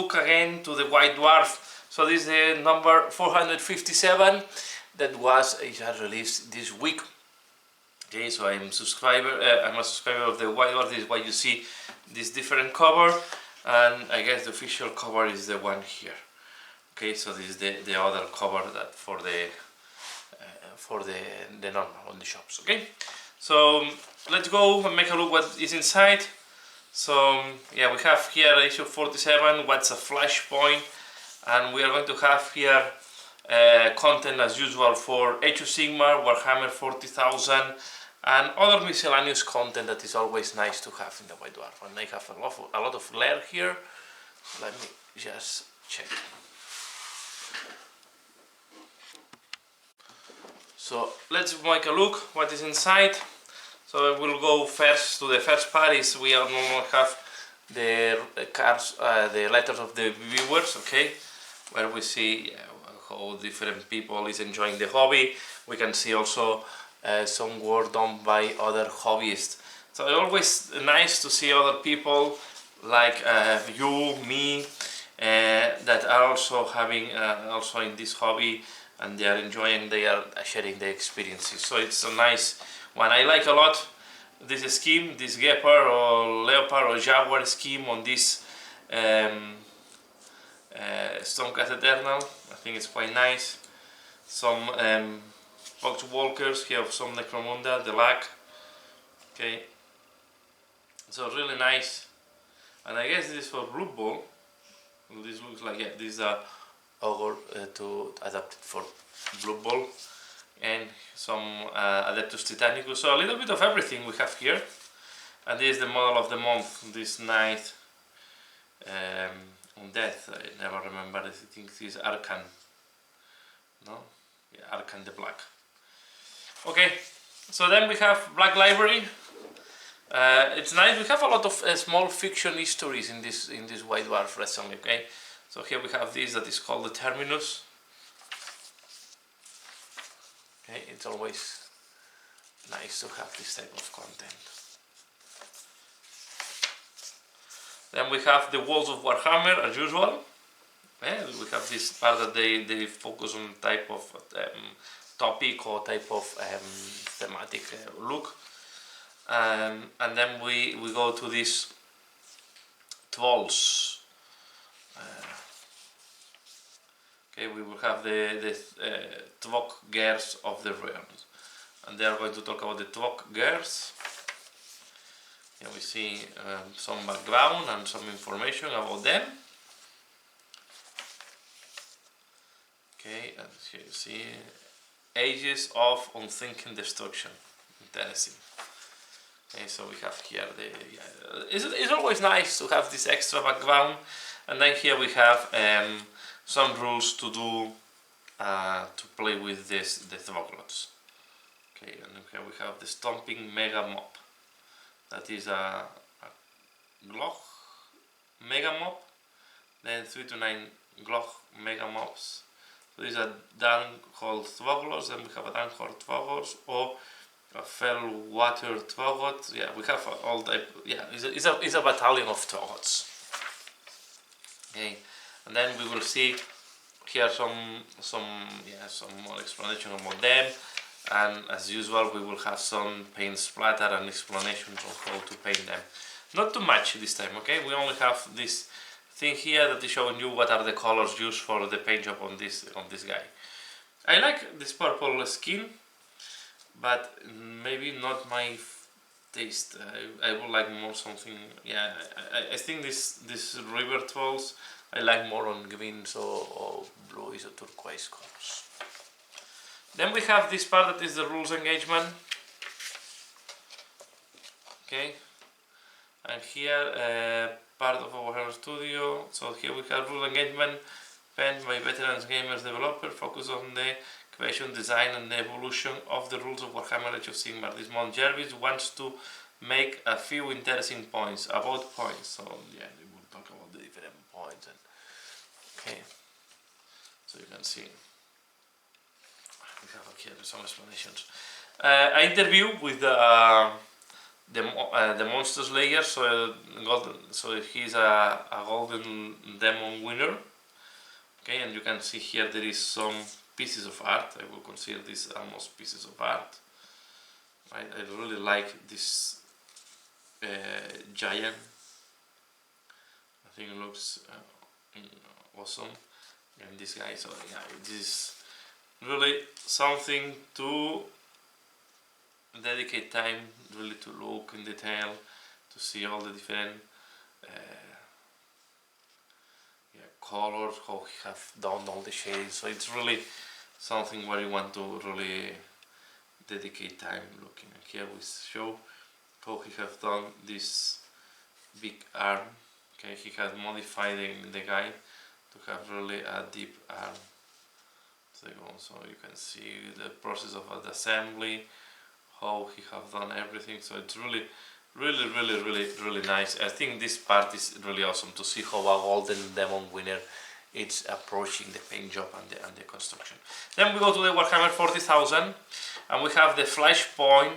look again to the White Dwarf. So this is the number 457 that it has released this week. Okay, so I'm a subscriber of the White Dwarf. This is why you see this different cover, and I guess the official cover is the one here. Okay, so this is the other cover that for the normal on the shops. Okay, so let's go and make a look what is inside. So yeah, we have here issue 47, what's a Flashpoint, and we are going to have here content as usual for Age of Sigmar, Warhammer 40,000, and other miscellaneous content that is always nice to have in the White Dwarf. And I have a lot of layer here. Let me just check. So let's make a look what is inside. So we'll go first to the first part. Is we normally have the cards, the letters of the viewers, okay, where we see how different people is enjoying the hobby. We can see also some work done by other hobbyists. So it's always nice to see other people like you, me, that are also having also in this hobby, and they are enjoying, they are sharing their experiences. So it's a nice one. I like a lot this scheme, this Gepard or Leopard or Jaguar scheme on this Stormcast Eternal. I think it's quite nice. Some Walkers here, some Necromunda, the Lack. Okay, so really nice. And I guess this is for Blood Bowl. This looks like, yeah, this is a Ogre to adapt it for Blood Bowl, and some Adeptus Titanicus. So a little bit of everything we have here. And this is the model of the month, this Knight on Death. I never remember, I think this is Arcan. No? Yeah, Arcan the Black. Okay, so then we have Black Library. It's nice. We have a lot of small fiction histories in this White Dwarf recently. Okay, so here we have this that is called the Terminus. Okay, it's always nice to have this type of content. Then we have the Walls of Warhammer as usual. Yeah, we have this part that they focus on type of topic or type of thematic look. And then we go to these Trolls. Okay, we will have the Tvok Gears of the Realms, and they are going to talk about the Tvok Gears. Here we see some background and some information about them. Okay, and here you see Ages of Unthinking Destruction. Interesting. Okay, so we have here it's always nice to have this extra background, and then here we have some rules to do to play with the Thvoglots. Okay, and here we have the Stomping Mega Mob. That is a Gloch Mega Mob, then 3 to 9 Gloch Mega Mobs. So these are Dawnhall Thvoglots, then we have a Dawnhall Tvogors, or a Fell Water Tvogot. Yeah, we have all type. Yeah, it's a battalion of Tvogots. Okay, and then we will see here some more explanation about them, and as usual we will have some paint splatter and explanations on how to paint them. Not too much this time. Okay, we only have this thing here that is showing you what are the colors used for the paint job on this guy. I like this purple skin, but maybe not my taste. I would like more something. Yeah, I think this river trolls I like more on greens or blues or turquoise colors. Then we have this part that is the rules engagement. Okay, and here part of our Warhammer Studio. So here we have rule engagement penned by veterans gamers developer, focus on the creation, design and the evolution of the rules of Warhammer Age of Sigmar. This month Jervis wants to make a few interesting points about points. So yeah, we will talk about the different points. And okay, so you can see we have here some explanations. I interview with the monsters layer. So so he's a golden demon winner. Okay, and you can see here there is some pieces of art. I will consider this almost pieces of art. Right, I really like this giant. I think it looks awesome. And this guy, so yeah, this is really something to dedicate time really to look in detail, to see all the different colors, how he have done all the shades. So it's really something where you want to really dedicate time looking. And here we show how he have done this big arm. Okay, he has modified the guy to have really a deep arm. So you can see the process of the assembly, how he have done everything. So it's really nice. I think this part is really awesome to see how a golden demon winner is approaching the paint job and the construction. Then we go to the Warhammer 40,000 and we have the Flashpoint.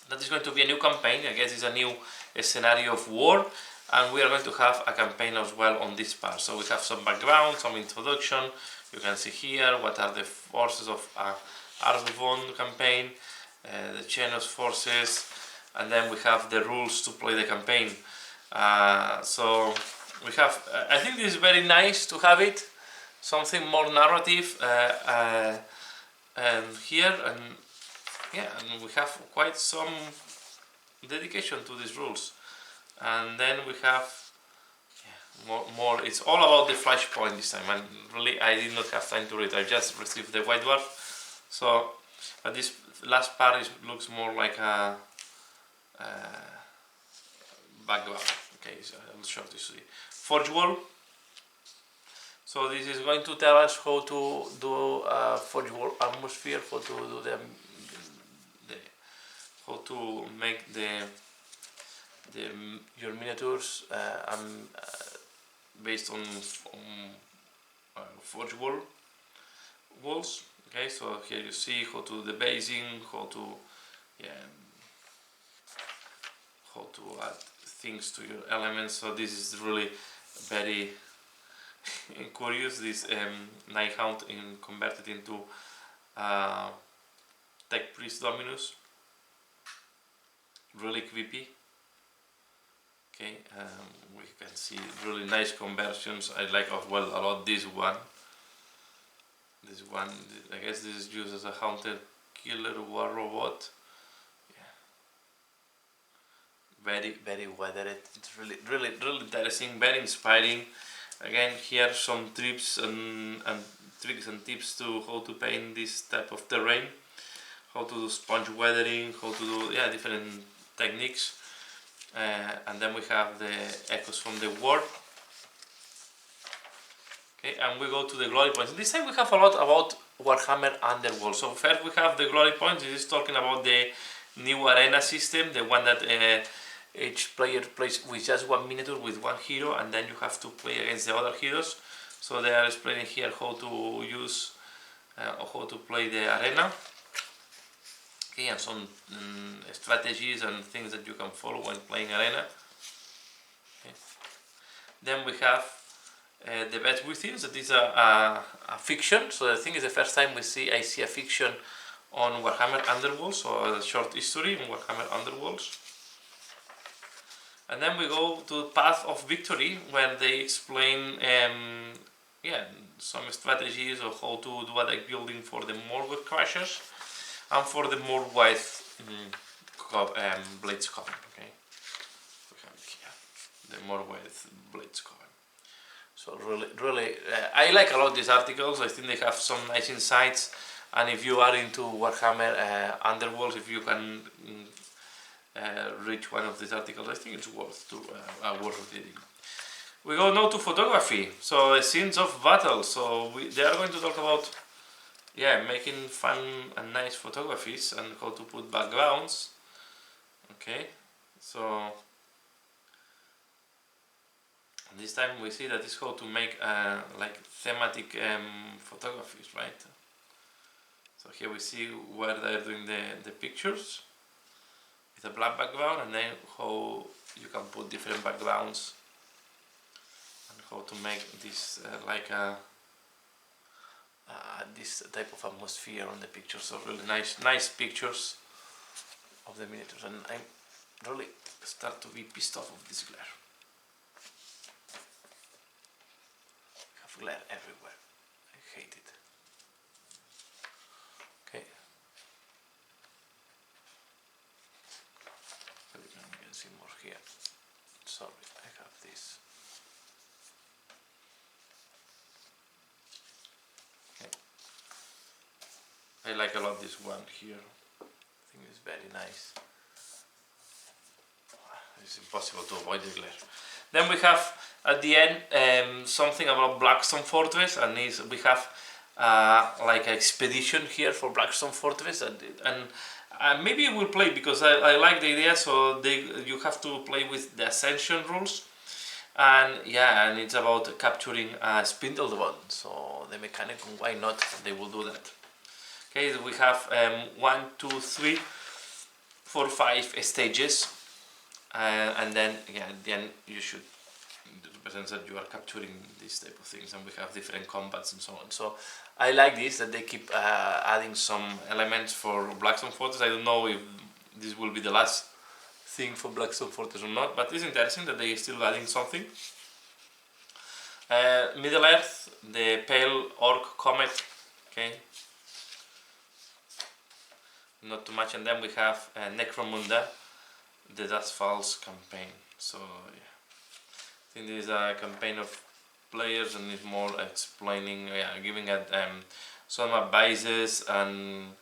That is going to be a new campaign. I guess it's a new scenario of war, and we are going to have a campaign as well on this part. So we have some background, some introduction. You can see here what are the forces of Arvon campaign, the Chenos forces, and then we have the rules to play the campaign. So we have, I think this is very nice to have it, something more narrative here, and yeah, and we have quite some dedication to these rules. And then we have more, it's all about the Flashpoint this time, and really I did not have time to read. I just received the White Dwarf, so but this last part looks more like a background. Okay, so I'll show this to you. Forge Wall. So this is going to tell us how to do Forge Wall atmosphere, how to do how to make your miniatures based on Forge walls. Okay, so here you see how to do the basing, how to add things to your elements. So this is really very curious. This Nighthaunt converted into Tech Priest Dominus. Really creepy. Okay, we can see really nice conversions. I like as well a lot this one. This one, I guess this is used as a hunter killer war robot. Yeah. Very weathered. It's really interesting, very inspiring. Again, here some tips and tricks and tips to how to paint this type of terrain, how to do sponge weathering, how to do different techniques. And then we have the echoes from the war. Okay, and we go to the glory points. This time we have a lot about Warhammer Underworld. So first we have the glory points. This is talking about the new arena system, the one that each player plays with just one miniature with one hero, and then you have to play against the other heroes. So they are explaining here how to use or how to play the arena. Okay, and some strategies and things that you can follow when playing arena. Okay. Then we have the Best Within. So this is a fiction. So I think it's the first time I see a fiction on Warhammer Underworld. So a short history on Warhammer Underworlds. And then we go to Path of Victory, where they explain some strategies of how to do a deck building for the Morgoth Crashers and for the Morgoth Blades Coven. Okay, we have it here, the Morgoth Blades Coven. So really, I like a lot these articles. I think they have some nice insights, and if you are into Warhammer Underworld, if you can reach one of these articles, I think it's worth reading. We go now to photography. So scenes of battle. So they are going to talk about making fun and nice photographies and how to put backgrounds. Okay, so this time we see that is how to make like thematic photographies, right? So here we see where they're doing the pictures. with a black background, and then how you can put different backgrounds and how to make this like a this type of atmosphere on the pictures. So really nice pictures of the miniatures, and I'm really start to be pissed off of this glare. I have glare everywhere. I hate it. Okay. Maybe you can see more here. Sorry, I have this. Okay. I like a lot this one here. I think it's very nice. It's impossible to avoid the glare. Then we have at the end something about Blackstone Fortress, and we have like an expedition here for Blackstone Fortress, and maybe we'll play because I like the idea. So you have to play with the Ascension rules, and yeah, and it's about capturing a Spindle Bond. So the mechanic, why not? They will do that. Okay, so we have 1, 2, 3, 4, 5 stages. And then again, at the end you should represent that you are capturing these type of things, and we have different combats and so on. So I like this, that they keep adding some elements for Blackstone Fortress. I don't know if this will be the last thing for Blackstone Fortress or not, but it's interesting that they are still adding something. Middle Earth, the Pale Orc Comet, okay, not too much, and then we have Necromunda, the Dust Falls campaign. So yeah, I think this is a campaign of players, and it's more explaining, giving some advices and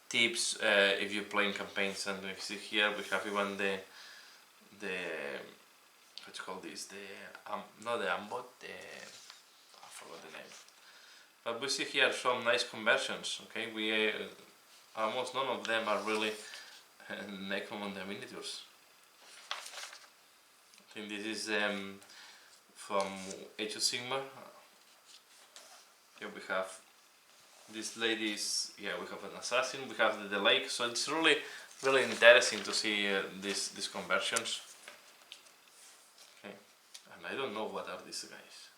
tips if you're playing campaigns. And we see here we have even the what's called this, the not the Ambot, I forgot the name, but we see here some nice conversions. Okay, we almost none of them are really Necromunda miniatures. I think this is from Age of Sigmar. Here we have these ladies. Yeah, we have an assassin. We have the lake. So it's really interesting to see these conversions. Okay, and I don't know what are these guys.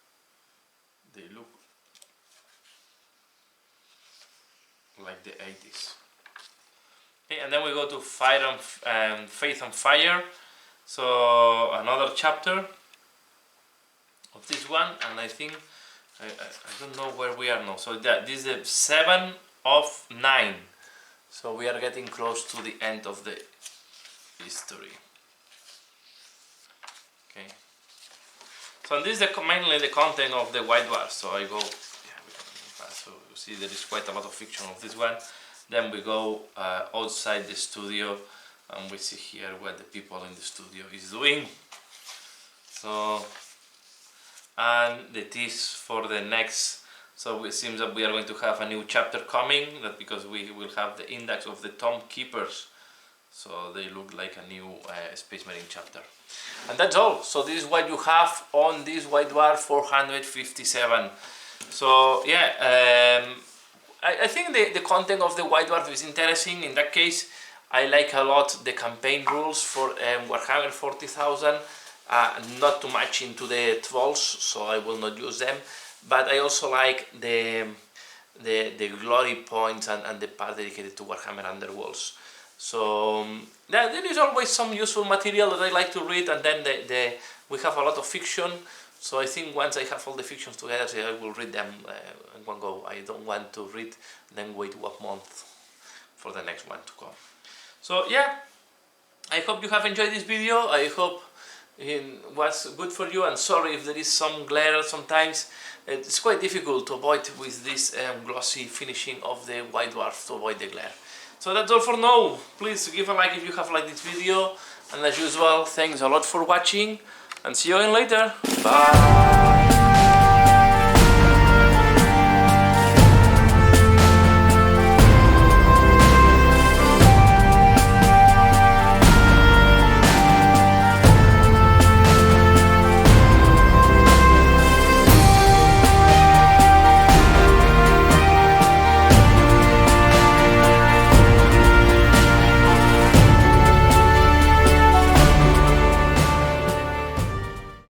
They look like the 80s. Okay, and then we go to Faith and Fire. So another chapter of this one, and I think I don't know where we are now. So this is the 7 of 9. So we are getting close to the end of the history. Okay. So this is mainly the content of the White Dwarf. So I go, so you see there is quite a lot of fiction of this one. Then we go outside the studio, and we see here what the people in the studio is doing. So, and the tease for the next, so it seems that we are going to have a new chapter coming, that because we will have the index of the Tomb Keepers, so they look like a new Space Marine chapter. And that's all. So this is what you have on this White Dwarf 457. So yeah, I think the content of the White Dwarf is interesting. In that case, I like a lot the campaign rules for Warhammer 40,000. Not too much into the trolls, so I will not use them. But I also like the glory points and the part dedicated to Warhammer Underworlds. So there is always some useful material that I like to read, and then we have a lot of fiction. So I think once I have all the fictions together, I will read them in one go. I don't want to read, then wait 1 month for the next one to come. So yeah, I hope you have enjoyed this video. I hope it was good for you, and sorry if there is some glare sometimes. It's quite difficult to avoid with this glossy finishing of the White Dwarf to avoid the glare. So that's all for now. Please give a like if you have liked this video, and as usual, thanks a lot for watching, and see you again later. Bye!